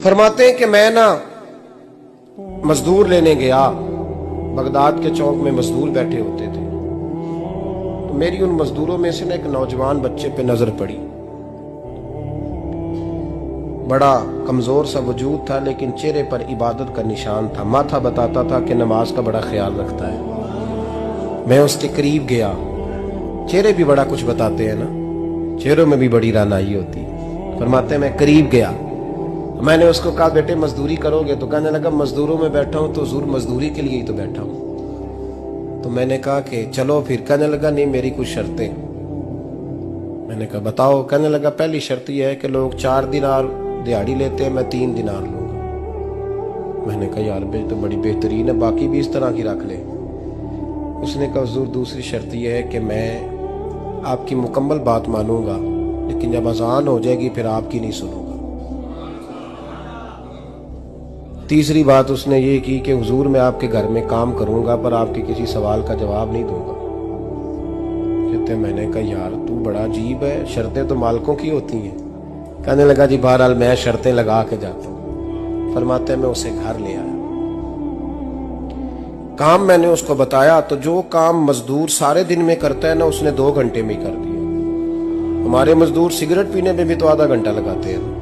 फरमाते हैं कि मैं ना मजदूर लेने गया, बगदाद के चौक में मजदूर बैठे होते थे, तो मेरी उन मजदूरों में से ना एक नौजवान बच्चे पे नजर पड़ी। बड़ा कमजोर सा वजूद था, लेकिन चेहरे पर इबादत का निशान था। माथा बताता था कि नमाज का बड़ा ख्याल रखता है। मैं उसके करीब गया। चेहरे भी बड़ा कुछ बताते हैं ना, चेहरों में भी बड़ी रानाई होती है। फरमाते हैं मैं करीब गया, मैंने उसको कहा बेटे मजदूरी करोगे? तो कहने लगा मजदूरों में बैठा हूं तो हुजूर मजदूरी के लिए ही तो बैठा हूं। तो मैंने कहा कि चलो फिर। कहने लगा नहीं, मेरी कुछ शर्तें। मैंने कहा बताओ? कहने लगा पहली शर्त यह है कि लोग 4 दिनार दिहाड़ी लेते हैं, मैं 3 दिनार लूंगा। मैंने कहा यार बे तो बड़ी बेहतरीन है, बाकी भी इस तरह की रख ले। उसने कहा हुजूर दूसरी शर्त यह है कि मैं आपकी मुकम्मल बात मानूंगा, लेकिन जब अजान हो जाएगी फिर आपकी नहीं सुनूंगा। तीसरी बात उसने ये की कि हुजूर मैं आपके घर में काम करूंगा पर आपके किसी सवाल का जवाब नहीं दूंगा। कहते मैंने कहा यार तू बड़ा अजीब है, शर्तें तो मालिकों की होती हैं। कहने लगा जी बहरहाल मैं शर्तें लगा के जाता हूं। फरमाते मैं उसे घर ले आया, काम मैंने उसको बताया, तो जो काम मजदूर सारे दिन में करता है ना उसने 2 घंटे में ही कर दिया। हमारे मजदूर सिगरेट पीने में भी तो आधा घंटा लगाते हैं,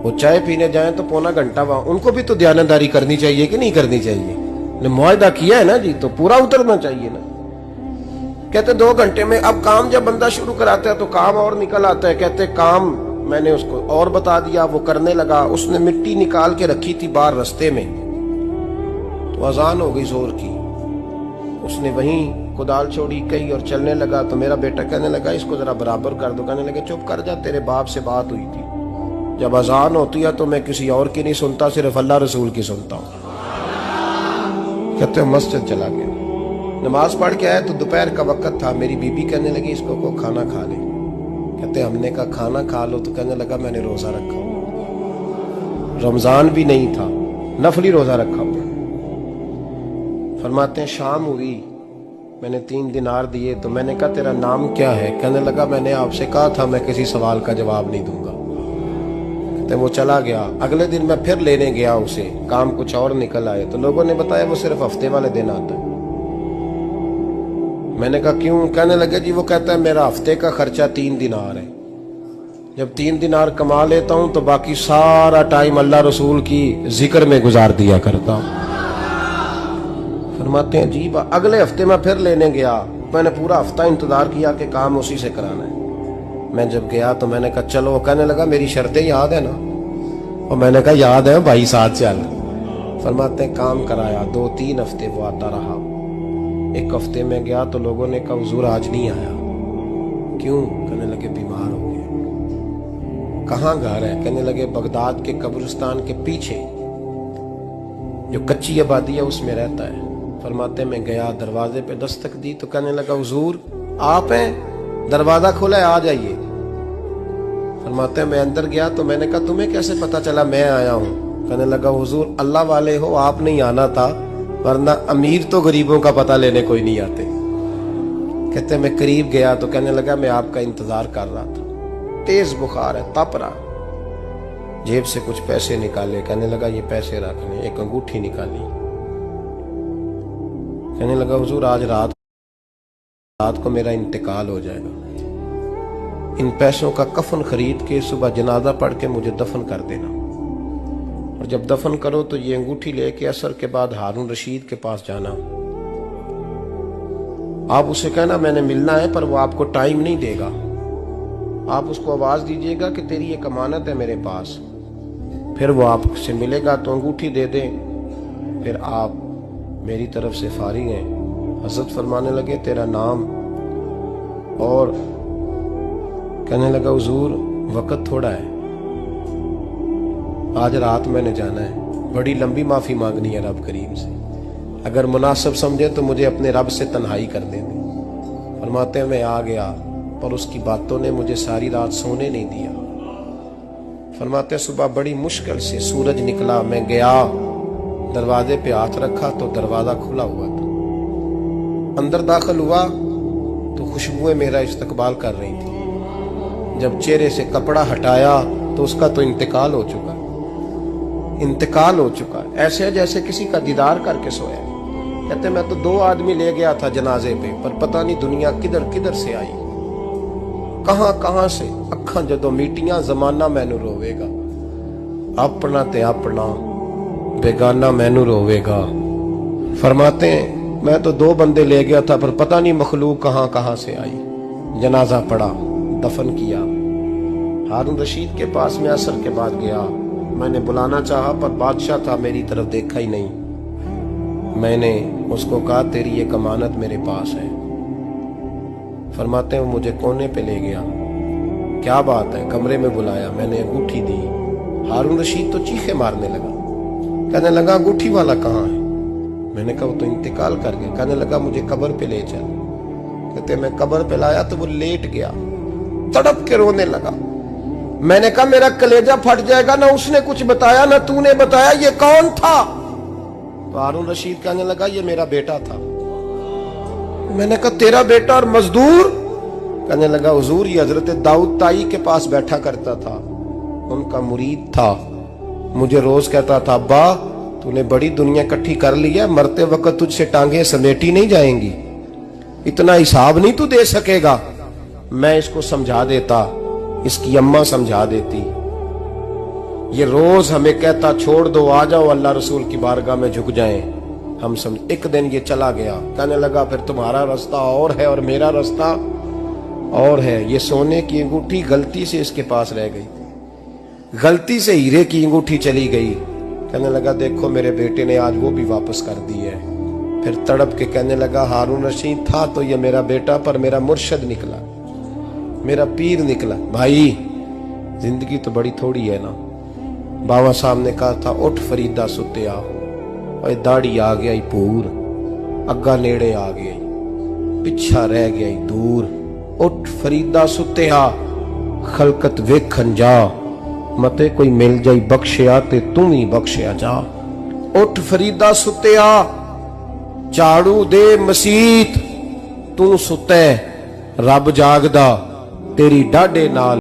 वो चाय पीने जाएं तो पौना घंटा। वहां उनको भी तो ध्यानदारी करनी चाहिए कि नहीं करनी चाहिए? ने मुआहदा किया है ना जी, तो पूरा उतरना चाहिए ना। कहते 2 घंटे में। अब काम जब बंदा शुरू कराता है तो काम और निकल आता है। कहते काम मैंने उसको और बता दिया, वो करने लगा। उसने मिट्टी निकाल के रखी थी बाहर रास्ते में, तो अजान हो गई जोर की। उसने वहीं कुदाल छोड़ी कही और चलने लगा। तो मेरा बेटा कहने लगा इसको जरा बराबर कर दो। कहने लगे चुप कर जा, तेरे बाप से बात हुई थी, जब अजान होती है तो मैं किसी और की नहीं सुनता, सिर्फ अल्लाह रसूल की सुनता हूं। कहते मस्जिद चला गया, नमाज पढ़ के आया तो दोपहर का वक्त था। मेरी बीबी कहने लगी इसको को खाना खा ले। कहते हमने कहा खाना खा लो, तो कहने लगा मैंने रोजा रखा हुआ, रमजान भी नहीं था, नफली रोजा रखा हुआ। फरमाते हैं शाम हुई, मैंने 3 दिनार दिए, तो मैंने कहा तेरा नाम क्या है? कहने लगा मैंने आपसे कहा था मैं किसी सवाल का जवाब नहीं दूंगा। तो वो चला गया। अगले दिन मैं फिर लेने गया उसे, काम कुछ और निकल आए, तो लोगों ने बताया वो सिर्फ हफ्ते वाले दिन आता है। मैंने कहा क्यों? कहने लगे जी वो कहता है मेरा हफ्ते का खर्चा 3 दिनार है, जब 3 दिनार कमा लेता हूं तो बाकी सारा टाइम अल्लाह रसूल की जिक्र में गुजार दिया करता हूं। फरमाते हैं जी अगले हफ्ते मैं फिर लेने गया, मैंने पूरा हफ्ता इंतजार किया कि काम उसी से कराना है। मैं जब गया तो मैंने कहा चलो। कहने लगा मेरी शर्तें याद है ना? और मैंने कहा याद है भाई साथ चल। फरमाते हैं काम कराया, 2-3 हफ्ते वो आता रहा। एक हफ्ते में गया तो लोगों ने कहा हुजूर आज नहीं आया। क्यों? कहने लगे बीमार हो गए। कहाँ घर है? कहने लगे बगदाद के कब्रिस्तान के पीछे जो कच्ची आबादी है उसमें रहता है। फरमाते मैं गया, दरवाजे पे दस्तक दी तो कहने लगा हुजूर आप हैं? दरवाजा खोला है, आ जाइए। फरमाते मैं अंदर गया तो मैंने कहा तुम्हें कैसे पता चला मैं आया हूं? कहने लगा हुजूर अल्लाह वाले हो, आप नहीं आना था, वरना अमीर तो गरीबों का पता लेने कोई नहीं आते। कहते मैं करीब गया तो कहने लगा मैं आपका इंतजार कर रहा था, तेज बुखार है, तप रहा। जेब से कुछ पैसे निकाले, कहने लगा ये पैसे रखने। एक अंगूठी निकाली, कहने लगा हुजूर आज रात को मेरा इंतकाल हो जाएगा, इन पैसों का कफन खरीद के सुबह जनाजा पढ़ के मुझे दफन कर देना, और जब दफन करो तो ये अंगूठी लेके असर के बाद हारून रशीद के पास जाना। आप उसे कहना मैंने मिलना है पर वो आपको टाइम नहीं देगा। आप उसको आवाज दीजिएगा कि तेरी एक अमानत है मेरे पास, फिर वो आपसे मिलेगा तो अंगूठी दे दे, फिर आप मेरी तरफ से फारिग हैं। हजरत फरमाने लगे तेरा नाम? और कहने लगा हुजूर वक्त थोड़ा है, आज रात मैंने जाना है, बड़ी लंबी माफी मांगनी है रब करीम से, अगर मुनासिब समझे तो मुझे अपने रब से तन्हाई कर देने। फरमाते हैं मैं आ गया पर उसकी बातों ने मुझे सारी रात सोने नहीं दिया। फरमाते सुबह बड़ी मुश्किल से सूरज निकला, मैं गया दरवाजे पे हाथ रखा तो दरवाजा खुला हुआ था। अंदर दाखिल हुआ तो खुशबुएं मेरा इस्तकबाल कर रही थी। जब चेहरे से कपड़ा हटाया तो उसका तो इंतकाल हो चुका। इंतकाल हो चुका है, ऐसे जैसे किसी का दीदार करके सोया। कहते मैं तो 2 आदमी ले गया था जनाजे पे, पर पता नहीं दुनिया किधर किधर से आई, कहां कहां से। अखा जदों मीटियां जमाना मैनू रोवेगा, अपना ते अपना बेगाना मैनू रोवेगा। फरमाते हैं मैं तो 2 बंदे ले गया था, पर पता नहीं मखलूक कहां कहां से आई। जनाजा पड़ा, दफन किया। हारून रशीद के पास में असर के बाद गया, मैंने बुलाना चाहा पर बादशाह था, मेरी तरफ देखा ही नहीं। मैंने उसको कहा तेरी एक अमानत मेरे पास है। फरमाते हैं मुझे कोने पे ले गया, क्या बात है, कमरे में बुलाया, मैंने अंगूठी दी। हारून रशीद तो चीखे मारने लगा, कहने लगा अंगूठी वाला कहाँ है? मैंने कहा वो तो इंतकाल कर गया। कहने लगा मुझे कब्र पे ले चल। कहते मैं कब्र पे लाया तो वो लेट गया, तड़प के रोने लगा। मैंने कहा मेरा कलेजा फट जाएगा, ना उसने कुछ बताया ना तूने बताया, ये कौन था? तो हारून रशीद कहने लगा ये मेरा बेटा था। मैंने कहा तेरा बेटा और मजदूर? कहने लगा हुजूर ये हजरत दाऊद ताई के पास बैठा करता था, उनका मुरीद था, मुझे रोज कहता था अब्बा तूने बड़ी दुनिया इकट्ठी कर ली है, मरते वक्त तुझसे टांगे समेटी नहीं जाएंगी, इतना हिसाब नहीं तू दे सकेगा। मैं इसको समझा देता, इसकी अम्मा समझा देती। ये रोज हमें कहता छोड़ दो, आ जाओ अल्लाह रसूल की बारगाह में झुक जाएं। हम समझ। एक दिन ये चला गया, कहने लगा फिर तुम्हारा रास्ता और है और मेरा रास्ता और है। ये सोने की अंगूठी गलती से इसके पास रह गई, गलती से हीरे की अंगूठी चली गई। कहने लगा देखो मेरे बेटे ने आज वो भी वापस कर दी है। फिर तड़प के कहने लगा हारून रशीद था तो ये मेरा बेटा, पर मेरा मुर्शद निकला, मेरा पीर निकला। भाई जिंदगी तो बड़ी थोड़ी है ना। बाबा साहब ने कहा था उठ फरीदा सुत्या, और दाढ़ी आ गया पूर, अग्गा नेड़े आ गया, पिछा रह गया दूर। उठ फरीदा सुत्या, खलकत वेखन जा, मते कोई मिल जाई बख्शिया ते तू ही बख्शिया जा। उठ फरीदा सुत्या, झाड़ू दे मसीत, तू सुते रब जागदा तेरी डाढे नाल।